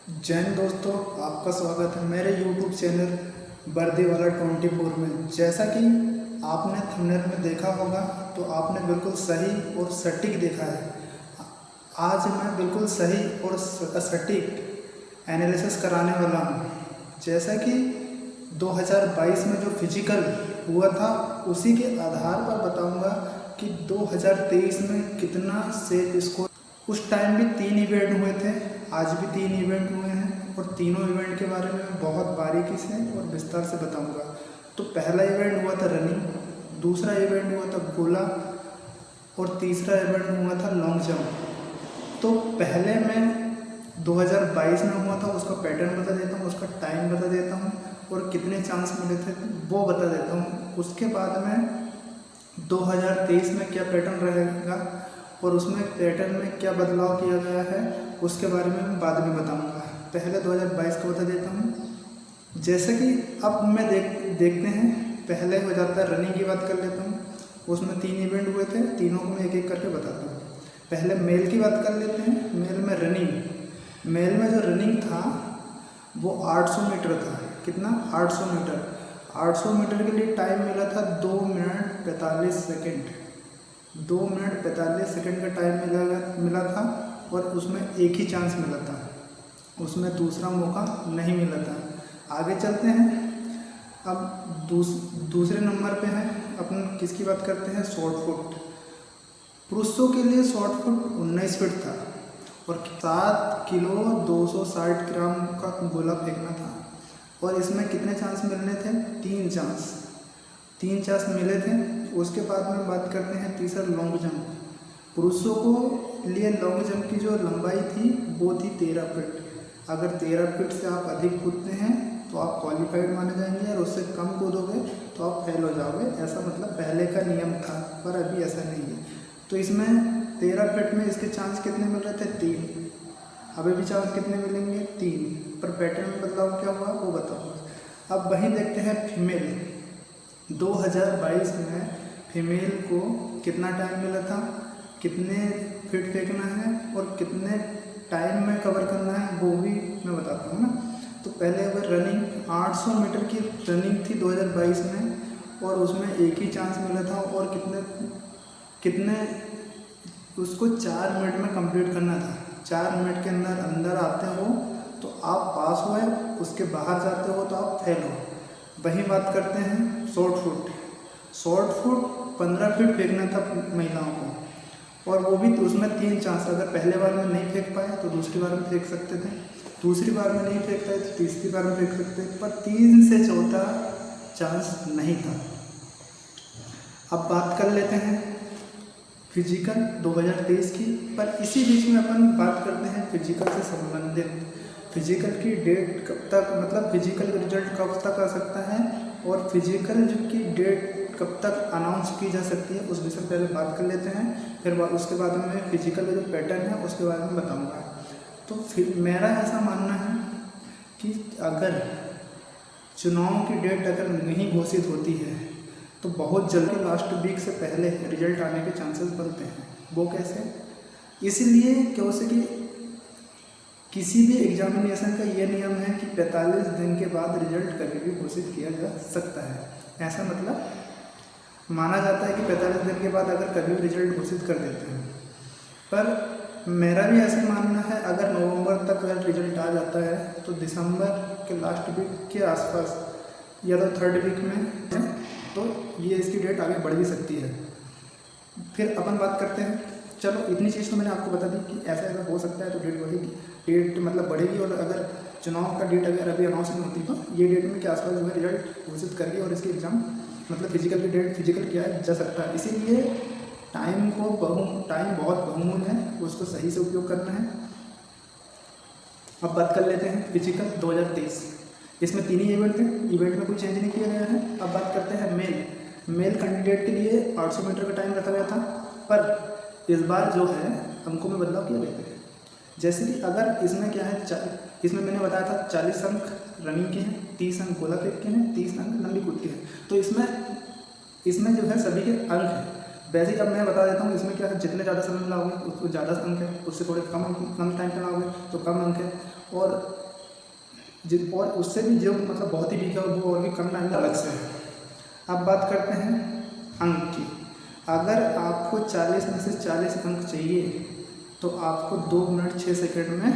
जय हिंद दोस्तों, आपका स्वागत है मेरे YouTube चैनल वर्दी वाला 24 में। जैसा कि आपने थंबनेल में देखा होगा तो आपने बिल्कुल सही और सटीक देखा है। आज मैं बिल्कुल सही और सटीक एनालिसिस कराने वाला हूँ। जैसा कि 2022 में जो फिजिकल हुआ था उसी के आधार पर बताऊंगा कि 2023 में कितना सेफ स्कोर। उस टाइम भी 3 इवेंट हुए थे, आज भी 3 इवेंट हुए हैं और तीनों इवेंट के बारे में बहुत बारीकी से और विस्तार से बताऊंगा। तो पहला इवेंट हुआ था रनिंग, दूसरा इवेंट हुआ था गोला और तीसरा इवेंट हुआ था लॉन्ग जंप। तो पहले मैं 2022 में हुआ था उसका पैटर्न बता देता हूँ, उसका टाइम बता देता हूँ और कितने चांस मिले थे वो बता देता हूँ। उसके बाद में 2023 में क्या पैटर्न रहेगा और उसमें पैटर्न में क्या बदलाव किया गया है उसके बारे में मैं बाद में बताऊंगा। पहले 2022 को बता देता हूँ। जैसे कि अब मैं देखते हैं, पहले हो जाता है रनिंग की बात कर लेता हूँ। उसमें 3 इवेंट हुए थे, तीनों को मैं एक एक करके बताता हूँ। पहले मेल की बात कर लेते हैं। मेल में रनिंग, मेल में जो रनिंग था वो 800 मीटर था। कितना? 800 मीटर। 800 मीटर के लिए टाइम मिला था 2 मिनट 45 सेकेंड। 2 मिनट 45 सेकेंड का टाइम मिला था और उसमें एक ही चांस मिला था, उसमें दूसरा मौका नहीं मिला था। आगे चलते हैं। अब दूसरे नंबर पे है अपन किसकी बात करते हैं? Short foot. पुरुषों के लिए शॉर्ट फुट 19 फीट था और 7 किलो 260 ग्राम का गोला फेंकना था और इसमें कितने चांस मिलने थे? 3 चांस। 3 चांस मिले थे। उसके बाद में बात करते हैं तीसरा लॉन्ग जंप। पुरुषों को लिए लॉन्ग जंप की जो लंबाई थी वो थी 13 फीट। अगर 13 फीट से आप अधिक कूदते हैं तो आप क्वालिफाइड माने जाएंगे और उससे कम कूदोगे तो आप फेल हो जाओगे। ऐसा मतलब पहले का नियम था, पर अभी ऐसा नहीं है। तो इसमें 13 फीट में इसके चांस कितने मिल रहे थे? 3। अभी भी चांस कितने मिलेंगे? 3। पर पैटर्न में बदलाव क्या हुआ वो बताऊँगा। अब वहीं देखते हैं फीमेल। 2022 में फीमेल को कितना टाइम मिला था, कितने फीट फेंकना है और कितने टाइम में कवर करना है वो भी मैं बताता हूँ ना। तो पहले अगर रनिंग 800 मीटर की रनिंग थी 2022 में और उसमें एक ही चांस मिला था और कितने उसको 4 मिनट में कंप्लीट करना था। 4 मिनट के अंदर आते हो तो आप पास हुए, उसके बाहर जाते हो तो आप फेल हो। वहीं बात करते हैं short foot. Short foot 15 feet फेंकना था महिलाओं को और वो भी तो उसमें 3 चांस। अगर पहले बार में नहीं फेंक पाए तो दूसरी बार में फेंक सकते थे, दूसरी बार में नहीं फेंक पाए तो तीसरी बार में फेंक सकते थे, पर 3 से चौथा चांस नहीं था। अब बात कर लेते हैं फिजिकल 2023 की। पर इसी बीच में अपन बात करते हैं फिजिकल से संबंधित। फिजिकल की डेट कब तक, मतलब फिजिकल रिजल्ट कब तक आ सकता है और फिजिकल की डेट कब तक अनाउंस की जा सकती है उस विषय पर पहले बात कर लेते हैं। फिर उसके बाद में फिजिकल का जो पैटर्न है उसके बारे में बताऊंगा। तो फिर मेरा ऐसा मानना है कि अगर चुनाव की डेट अगर नहीं घोषित होती है तो बहुत जल्दी लास्ट वीक से पहले रिजल्ट आने के चांसेस बनते हैं। वो कैसे? इसलिए क्योंकि किसी भी एग्जामिनेशन का ये नियम है कि 45 दिन के बाद रिजल्ट कभी भी घोषित किया जा सकता है। ऐसा मतलब माना जाता है कि 45 दिन के बाद अगर कभी भी रिजल्ट घोषित कर देते हैं। पर मेरा भी ऐसे मानना है अगर नवंबर तक अगर रिजल्ट आ जाता है तो दिसंबर के लास्ट वीक के आसपास या तो 3rd वीक में तो ये इसकी डेट आगे बढ़ भी सकती है। फिर अपन बात करते हैं, चलो इतनी चीज़ तो मैंने आपको बता दी कि ऐसा ऐसा हो सकता है तो डेट बढ़ेगी, डेट मतलब बढ़ेगी। और अगर चुनाव का डेट अगर अभी अनाउंस नहीं होती तो ये डेट में के आसपास जो है रिजल्ट घोषित करके और इसके एग्ज़ाम मतलब फिजिकल की डेट फिजिकल किया जा सकता है। इसीलिए टाइम बहुत बहुमूल्य है, उसको सही से उपयोग करना है। अब बात कर लेते हैं फिजिकल 2023। इसमें 3 ही इवेंट थे, इवेंट में कोई चेंज नहीं किया गया है। अब बात करते हैं मेल कैंडिडेट के लिए 800 मीटर का टाइम रखा गया था, पर इस बार जो है अंकों में बदलाव किया गया है। जैसे कि अगर इसमें क्या है, इसमें मैंने बताया था 40 अंक रनिंग के हैं, 30 अंक गोला फेंक के हैं, 30 अंक लंबी कूद के हैं। तो इसमें जो है सभी के अंक हैं। वैसे ही अब मैं बता देता हूँ इसमें क्या है, जितने ज़्यादा समय में लाओगे उसको ज़्यादा अंक है, उससे थोड़े कम टाइम पे लाओगे तो कम अंक है। और उससे भी जो मतलब बहुत ही वीक है वो और भी कम टाइम अलग से है। अब बात करते हैं अंक की। अगर आपको 40 में से 40 अंक चाहिए तो आपको 2 मिनट 6 सेकंड में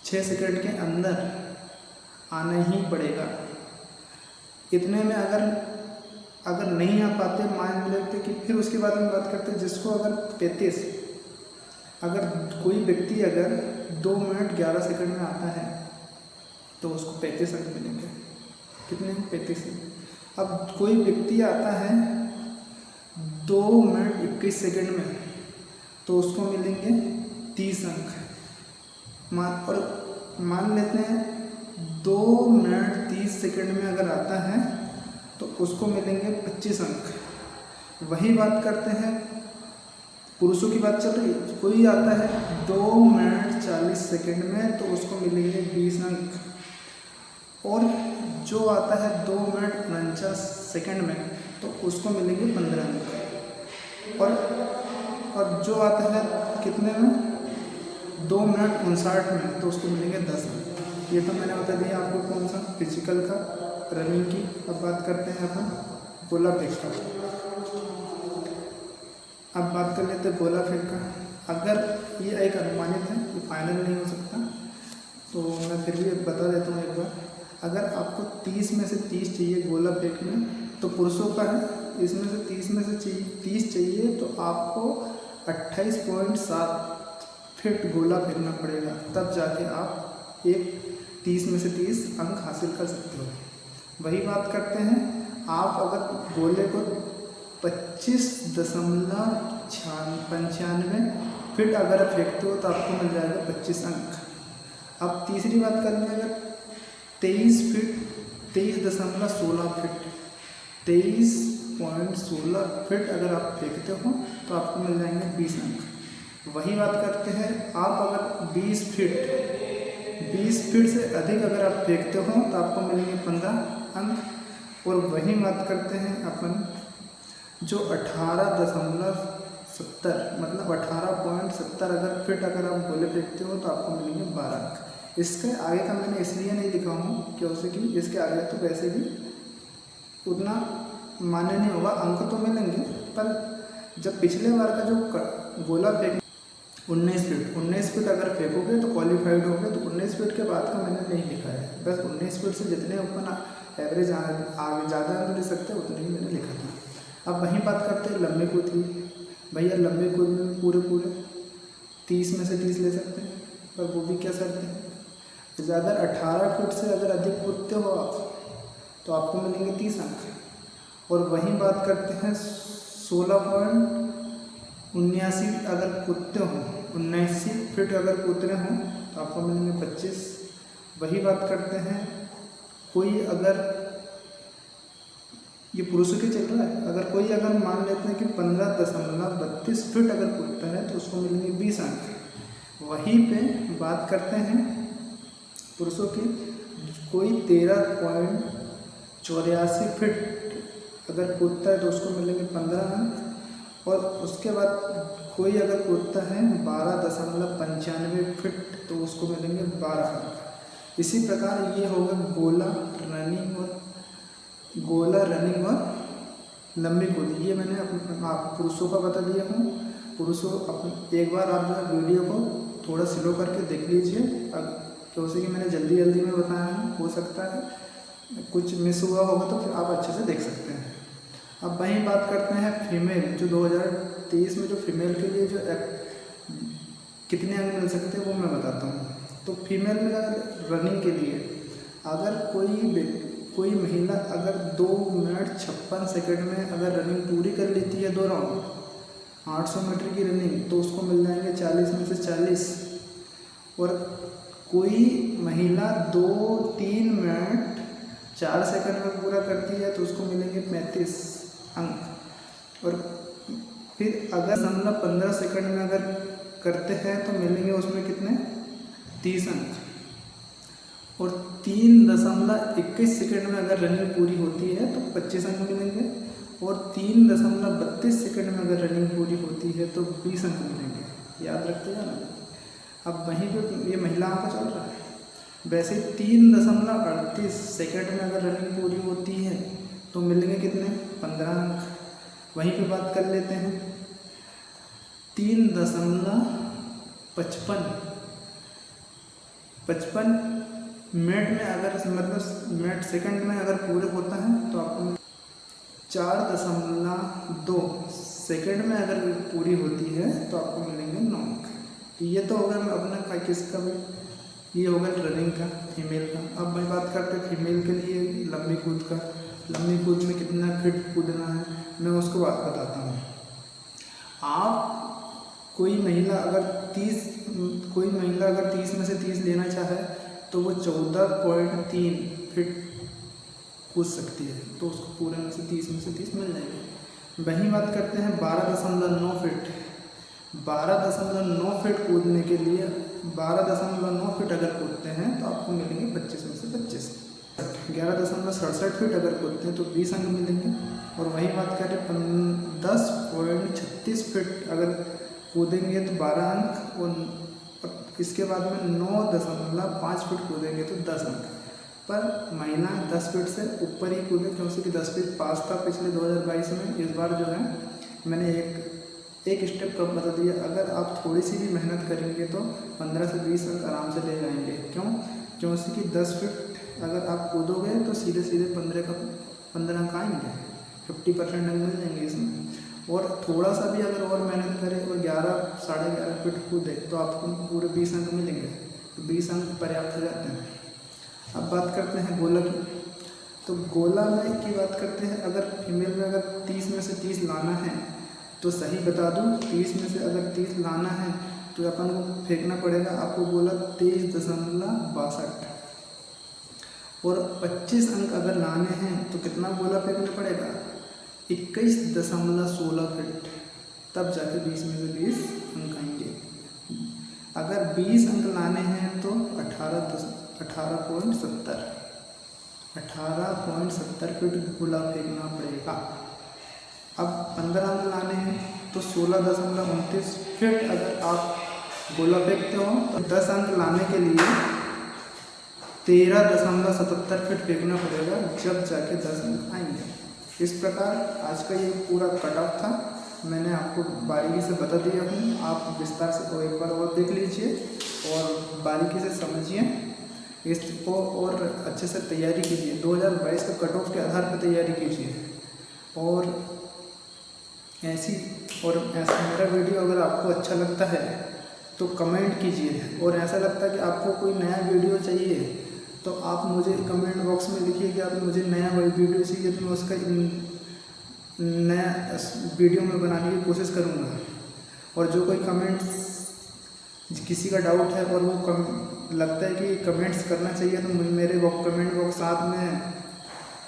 6 सेकंड के अंदर आना ही पड़ेगा। इतने में अगर नहीं आ पाते मान लेते कि फिर उसके बाद हम बात करते हैं जिसको अगर कोई व्यक्ति अगर 2 मिनट 11 सेकंड में आता है तो उसको 35 अंक मिलेंगे। कितने? 35 अंक। अब कोई व्यक्ति आता है 2 मिनट 21 सेकंड में तो उसको मिलेंगे 30 अंक। मान लेते हैं 2 मिनट 30 सेकंड में अगर आता है तो उसको मिलेंगे 25 अंक। वही बात करते हैं पुरुषों की बात चल रही है। कोई आता है 2 मिनट 40 सेकंड में तो उसको मिलेंगे 20 अंक। और जो आता है 2 मिनट 49 सेकंड में तो उसको मिलेंगे 15 अंक। और जो आता है कितने में 2 मिनट 59 में तो उसको मिलेंगे 10 अंक। ये तो मैंने बता दिया आपको कौन सा फिजिकल का, रनिंग की। अब बात करते हैं अपन गोला फेंक का। अब बात कर लेते हैं गोला फेंक का। अगर ये एक अनुमानित है, ये फाइनल नहीं हो सकता, तो मैं फिर भी बता देता हूँ एक बार। अगर आपको 30 में से 30 चाहिए गोला फेंक में तो पुरुषों का है, इसमें से 30 में से 30 चाहिए तो आपको 28.7 फीट गोला फेंकना पड़ेगा, तब जाके आप एक 30 में से 30 अंक हासिल कर सकते हो। वही बात करते हैं, आप अगर गोले को 25.95 फीट अगर आप फेंकते हो तो आपको मिल जाएगा 25 अंक। अब तीसरी बात कर लें, अगर 23.16 फीट 23.16 फीट अगर आप फेंकते हो तो आपको मिल जाएंगे 20 अंक। वही बात करते हैं, आप अगर 20 फीट से अधिक अगर आप फेंकते हो तो आपको मिलेंगे 15 अंक। और वही बात करते हैं अपन जो 18.70 मतलब 18.70 अगर फीट अगर आप गोले फेंकते हो तो आपको मिलेंगे 12 अंक। इसके आगे का मैंने इसलिए नहीं लिखा हूँ क्योंकि कि इसके आगे तो वैसे भी उतना मान्य नहीं होगा, अंक तो मिलेंगे, पर जब पिछले बार का जो गोला फेंक 19 फीट अगर फेंकोगे तो क्वालिफाइड होगे, तो 19 फीट के बाद का मैंने नहीं लिखा है। बस 19 फीट से जितने अपन एवरेज आगे ज़्यादा अंक ले सकते हैं उतने ही मैंने लिखा था। अब वहीं बात करते हैं लंबी कूद की। भैया लंबी कूद में पूरे 30 में से 30 ले सकते हैं, पर वो भी क्या करते हैं, ज़्यादा 18 फीट से अगर अधिक कूदते हो आप तो आपको मिलेंगे 30 अंक। और वहीं बात करते हैं 16.79 अगर कूदते हो, 79 फीट अगर कूद रहे हों तो आपको मिलेंगे 25। वही बात करते हैं, कोई अगर ये पुरुषों के चल रहा है, अगर कोई अगर मान लेते हैं कि 15.32 फीट अगर कूदता है तो उसको मिलेंगे 20 अंक। वहीं पे बात करते हैं पुरुषों की, कोई 13.84 फीट अगर कूदता है तो उसको मिलेंगे 15 अंक। और उसके बाद कोई अगर कूदता है 12.95 फीट तो उसको मिलेंगे 12 अंक। इसी प्रकार ये होगा गोला, रनिंग और लंबी कूद। ये मैंने आप पुरुषों का बता दिया हूँ। पुरुषों एक बार आप जो है वीडियो को थोड़ा स्लो करके देख लीजिए, क्योंकि कि मैंने जल्दी में बताया है, हो सकता है कुछ मिस हुआ होगा तो फिर आप अच्छे से देख सकते हैं। अब वहीं बात करते हैं फीमेल, जो 2023 में जो फीमेल के लिए जो कितने अंक मिल सकते हैं वो मैं बताता हूँ। तो फीमेल में रनिंग के लिए अगर कोई महिला अगर 2 मिनट 56 सेकंड में अगर रनिंग पूरी कर लेती है 2 राउंड 800 मीटर की रनिंग तो उसको मिल जाएंगे 40 में से 40। और कोई महिला 2-3 मिनट 4 सेकंड में पूरा करती है तो उसको मिलेंगे 35 अंक। और फिर अगर 15 सेकंड में अगर करते हैं तो मिलेंगे उसमें कितने, 30 अंक। और 3.21 सेकंड में अगर रनिंग पूरी होती है तो 25 अंक मिलेंगे। और 3.32 सेकंड में अगर रनिंग पूरी होती है तो 20 अंक मिलेंगे। याद रखते हैं ना। अब वहीं पे ये महिलाओं का चल रहा है। वैसे 3.38 सेकंड में अगर रनिंग पूरी होती है तो मिलेंगे कितने, 15 अंक। वहीं पे बात कर लेते हैं 3.55 मिनट में अगर मतलब मिनट सेकंड में अगर पूरे होता है तो आपको 4.2 सेकंड में अगर पूरी होती है तो आपको मिलेंगे 9 अंक। ये तो होगा अपना किसका भी, ये होगा रनिंग का, फीमेल का। अब मैं बात करते हैं फीमेल के लिए लंबी कूद का। लंबी कूद में कितना फीट कूदना है मैं उसको बताता हूँ। आप कोई महिला अगर 30 में से 30 लेना चाहे तो वो 14.3 फीट कूद सकती है, तो उसको पूरे में से 30 मिल जाएंगे। वहीं बात करते हैं 12.9 फीट। 12.9 फीट कूदने के लिए 12.9 फीट अगर कूदते हैं तो आपको मिलेंगे 25 में से 25। 11.67 फीट अगर कूदते हैं तो 20 अंक मिलेंगे। और वही बात करें 10.36 फीट अगर कूदेंगे तो 12 अंक, और इसके बाद में 9.5 फीट कूदेंगे तो 10 अंक। पर महिला 10 फीट से ऊपर ही कूदे, क्योंकि 10 फीट पास था पिछले 2022 में। इस बार जो है मैंने एक स्टेप कम बता दिया। अगर आप थोड़ी सी भी मेहनत करेंगे तो 15 से 20 अंक आराम से ले जाएंगे। क्योंकि 10 फीट अगर आप कूदोगे तो सीधे 15 अंक आएंगे, 50% अंक मिल जाएंगे इसमें। और थोड़ा सा भी अगर और मेहनत करें और 11-11.5 फीट कूदे तो आपको पूरे 20 अंक मिलेंगे। तो 20 अंक पर्याप्त हो जाते हैं। अब बात करते हैं गोला की। तो गोला में की बात करते हैं, अगर फीमेल में अगर 30 में से 30 लाना है तो सही बता दूं, 30 में से अगर 30 लाना है तो अपन को फेंकना पड़ेगा आपको गोला 23.62। और 25 अंक अगर लाने हैं तो कितना गोला फेंकना पड़ेगा, 21.16 फीट, तब जाके 20 में से 20 अंक आएंगे। अगर 20 अंक लाने हैं तो 18.70 फीट गोला फेंकना पड़ेगा। अब 15 अंक लाने हैं तो 16.29 फीट अगर आप गोला फेंकते हो तो 10 अंक लाने के लिए 13.77 फीट फेंकना पड़ेगा, जब जाके 10 अंक आएंगे। इस प्रकार आज का ये पूरा कट ऑफ था, मैंने आपको बारीकी से बता दिया हूँ। आप विस्तार से एक बार और देख लीजिए और बारीकी से समझिए इसको और अच्छे से तैयारी कीजिए। 2022 का कट ऑफ के आधार पर तैयारी कीजिए। और ऐसा मेरा वीडियो अगर आपको अच्छा लगता है तो कमेंट कीजिए, और ऐसा लगता है कि आपको कोई नया वीडियो चाहिए तो आप मुझे कमेंट बॉक्स में लिखिए कि आप मुझे नया वीडियो चाहिए, तो मैं उसका नया वीडियो में बनाने की कोशिश करूँगा। और जो कोई कमेंट्स किसी का डाउट है और वो लगता है कि कमेंट्स करना चाहिए तो मेरे कमेंट बॉक्स साथ में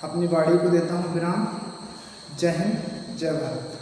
अपनी वाणी को देता हूँ विराम। जय हिंद, जय भारत।